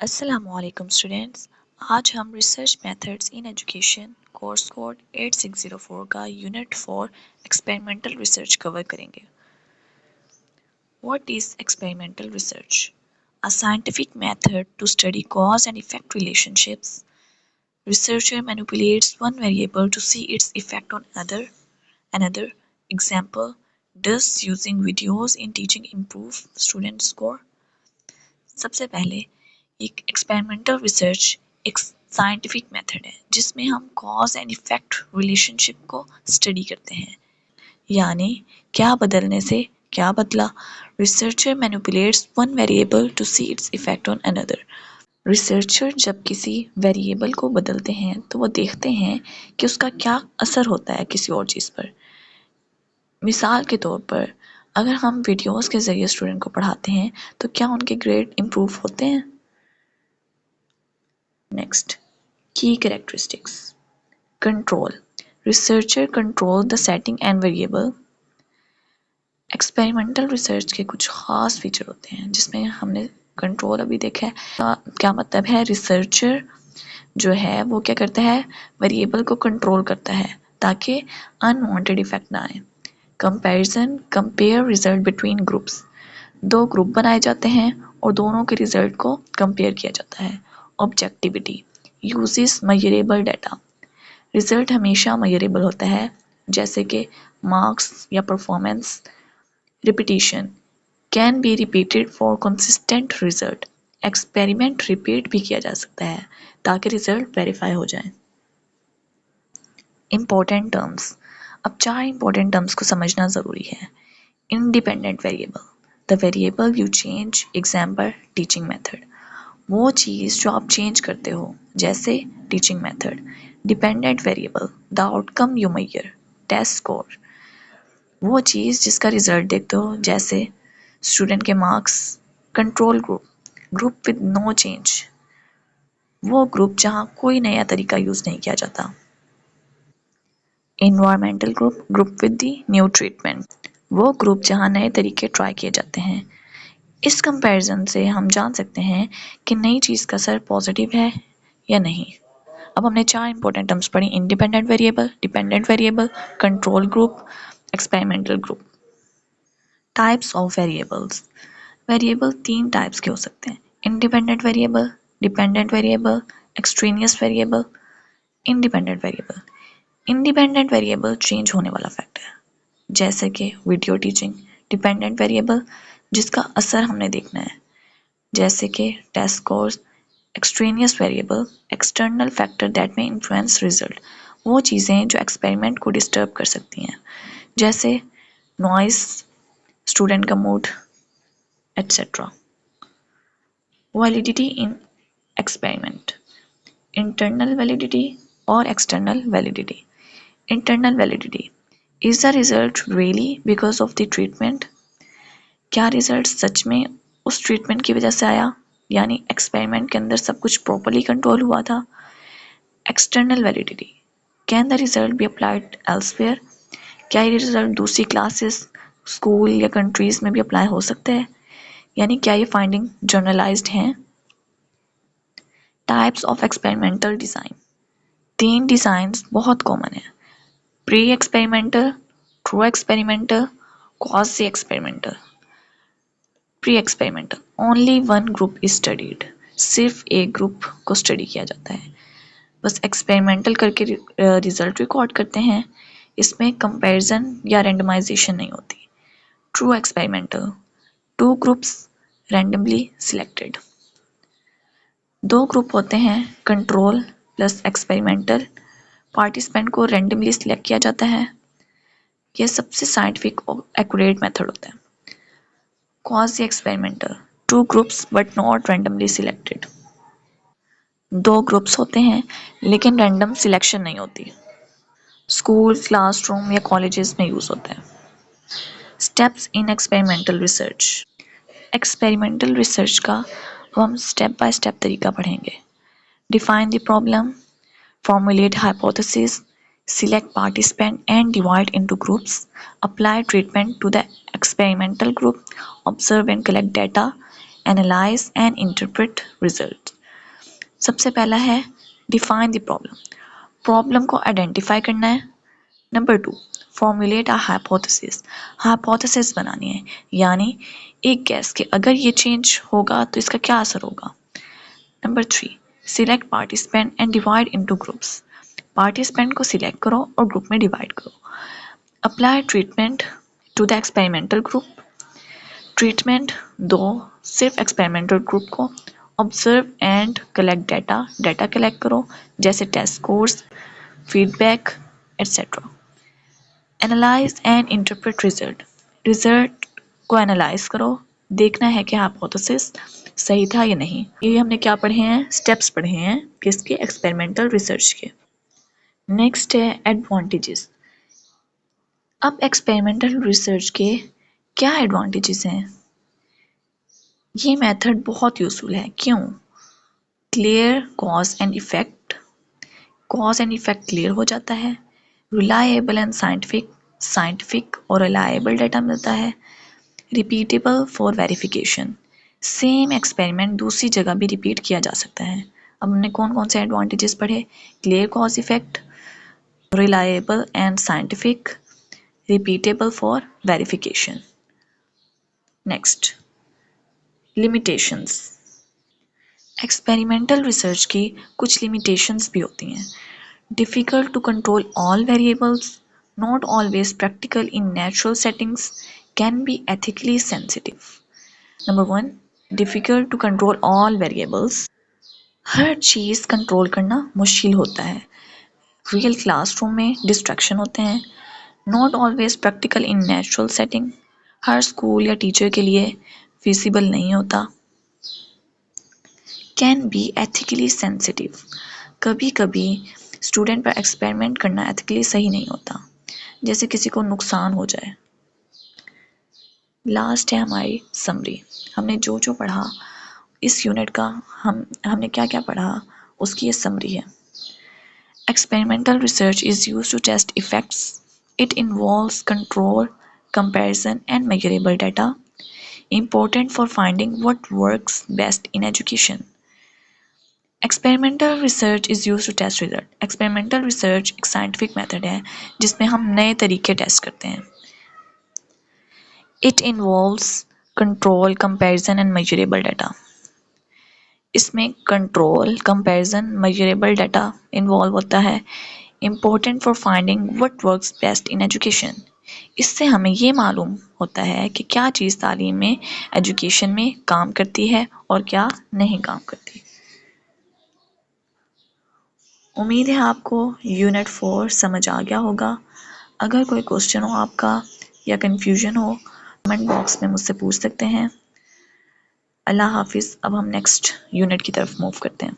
Assalamualaikum students. आज हम research methods in education course code 8604 का यूनिट 4 एक्सपेरिमेंटल रिसर्च कवर करेंगे। What is experimental research? A scientific method to study cause and effect relationships. Researcher manipulates one variable to see its effect on another. Example, does using videos in teaching improve student score? सबसे पहले एक experimental research एक scientific method है जिसमें हम cause and effect relationship को study करते हैं। यानी क्या बदलने से क्या बदला। Researcher manipulates one variable to see its effect on another. Researcher जब किसी वेरिएबल को बदलते हैं तो वो देखते हैं कि उसका क्या असर होता है किसी और चीज़ पर। मिसाल के तौर पर अगर हम वीडियोस के ज़रिए स्टूडेंट को पढ़ाते हैं तो क्या उनके ग्रेड इम्प्रूव होते हैं? Next, key characteristics. Control. Researcher control the setting and variable. Experimental research के कुछ खास फीचर होते हैं जिसमें हमने कंट्रोल अभी देखा है। क्या मतलब है? रिसर्चर जो है वो क्या करता है, वेरिएबल को कंट्रोल करता है ताकि अनवांटेड इफेक्ट ना आए। Comparison, compare result between groups. दो ग्रुप बनाए जाते हैं और दोनों के रिजल्ट को कंपेयर किया जाता है। Objectivity, uses measurable data. Result हमेशा मेजरेबल होता है जैसे कि मार्क्स या performance. Repetition, can be repeated for consistent result. Experiment repeat भी किया जा सकता है ताकि रिजल्ट वेरीफाई हो जाए। इम्पोर्टेंट टर्म्स, अब 4 इम्पोर्टेंट टर्म्स को समझना ज़रूरी है। Independent variable, the variable you change. Example, teaching method, वो चीज़ जो आप चेंज करते हो जैसे teaching method. Dependent variable, the outcome you measure. Test score, वो चीज़ जिसका रिजल्ट देखते हो जैसे स्टूडेंट के marks. Control group, group with no change, वो ग्रुप जहाँ कोई नया तरीका यूज़ नहीं किया जाता। Environmental group, group with the new treatment, वो ग्रुप जहाँ नए तरीके ट्राई किए जाते हैं। इस कंपैरिजन से हम जान सकते हैं कि नई चीज़ का असर पॉजिटिव है या नहीं। अब हमने 4 इंपॉर्टेंट टर्म्स पढ़ी, independent variable, dependent variable, control group, experimental group. Types of variables. Variable 3 types के हो सकते हैं, independent variable, dependent variable, extraneous variable. Independent variable, independent variable change होने वाला फैक्टर है जैसे कि वीडियो टीचिंग। डिपेंडेंट वेरिएबल, जिसका असर हमने देखना है जैसे कि test scores. Extraneous variable, external factor that may influence result, वो चीज़ें जो एक्सपेरिमेंट को डिस्टर्ब कर सकती हैं जैसे नॉइस, स्टूडेंट का मूड, एट्सेट्रा। वैलिडिटी इन एक्सपेरिमेंट, इंटरनल वैलिडिटी और external validity. Internal validity, is the result really because of the treatment, क्या रिजल्ट सच में उस ट्रीटमेंट की वजह से आया, यानी एक्सपेरिमेंट के अंदर सब कुछ प्रॉपर्ली कंट्रोल हुआ था। External validity, can the result be applied elsewhere, क्या ये रिजल्ट दूसरी क्लासेस, स्कूल या कंट्रीज में भी अप्लाई हो सकते हैं, यानी क्या ये फाइंडिंग जर्नलाइज्ड हैं। Types of experimental design, 3 designs बहुत कॉमन है, pre experimental, true experimental, quasi experimental. Pre experimental, only one group is studied, सिर्फ एक ग्रुप को स्टडी किया जाता है, बस एक्सपेरिमेंटल करके रिजल्ट रिकॉर्ड करते हैं, इसमें कंपैरिजन या रैंडमाइजेशन नहीं होती। True experimental, 2 groups randomly selected, 2 group होते हैं, कंट्रोल प्लस एक्सपेरिमेंटल, पार्टिसिपेंट को रैंडमली सिलेक्ट किया जाता है, यह सबसे साइंटिफिक और एक्यूरेट मेथड होता है। Quasi experimental, 2 groups but not randomly selected, 2 groups होते हैं लेकिन रैंडम सिलेक्शन नहीं होती, स्कूल, क्लासरूम या कॉलेजेस में यूज़ होता है। Steps in experimental research, experimental research का अब हम स्टेप बाय स्टेप तरीका पढ़ेंगे। Define the problem, formulate hypothesis, select participant and divide into groups, apply treatment to the experimental group, observe and collect data, analyse and interpret result. सबसे पहला है define the problem को identify करना है। Number 2 formulate a hypothesis बनानी है, यानी एक गैस के अगर ये चेंज होगा तो इसका क्या असर होगा। Number 3 select participant and divide into groups. Participant को सिलेक्ट करो और ग्रुप में डिवाइड करो। Apply treatment to the experimental group. Treatment दो सिर्फ एक्सपेरिमेंटल ग्रुप को। Observe and collect data collect करो, जैसे test scores, feedback etcetera. Analyse and interpret result को एनालाइज करो, देखना है कि हाइपोथेसिस सही था या नहीं। ये हमने क्या पढ़े हैं, स्टेप्स पढ़े हैं किसके, एक्सपेरिमेंटल रिसर्च के। नेक्स्ट है एडवांटेजेस। अब एक्सपेरिमेंटल रिसर्च के क्या एडवांटेजेस हैं। ये मेथड बहुत यूजफुल है, क्यों? Clear cause and effect clear हो जाता है। रिलायबल एंड साइंटिफिक और रिलायबल डाटा मिलता है। Repeatable for verification, same experiment दूसरी जगह भी रिपीट किया जा सकता है। अब हमने कौन कौन से एडवांटेजेस पढ़े, clear cause effect, reliable and scientific, repeatable for verification. Next limitations. Experimental research की कुछ लिमिटेशंस भी होती हैं। Difficult to control all variables, not always practical in natural settings, can be ethically sensitive. Number 1 difficult to control all variables. हर चीज़ control करना मुश्किल होता है। रियल क्लासरूम में डिस्ट्रैक्शन होते हैं। Not always practical in natural setting, her school या टीचर के लिए फिजिबल नहीं होता। कैन बी एथिकली सेंसिटिव, कभी कभी स्टूडेंट पर एक्सपेरिमेंट करना एथिकली सही नहीं होता, जैसे किसी को नुकसान हो जाए। लास्ट है हमारी समरी। हमने जो जो पढ़ा इस यूनिट का, हमने क्या क्या पढ़ा उसकी ये समरी है। Experimental research is used to test effects. It involves control, comparison and measurable data, important for finding what works best in education. Experimental research is use to test result. Experimental research एक scientific method है जिसमें हम नए तरीके test करते हैं। It involves control, comparison and measurable data. इसमें control, comparison, measurable data involve होता है। Important for finding what works best in education. इससे हमें ये मालूम होता है कि क्या चीज़ तालीम में, एजुकेशन में काम करती है और क्या नहीं काम करती। उम्मीद है आपको यूनिट 4 समझ आ गया होगा। अगर कोई क्वेश्चन हो आपका या कन्फ्यूजन हो, कमेंट बॉक्स में मुझसे पूछ सकते हैं। अल्लाह हाफिज़। अब हम नेक्स्ट यूनिट की तरफ मूव करते हैं।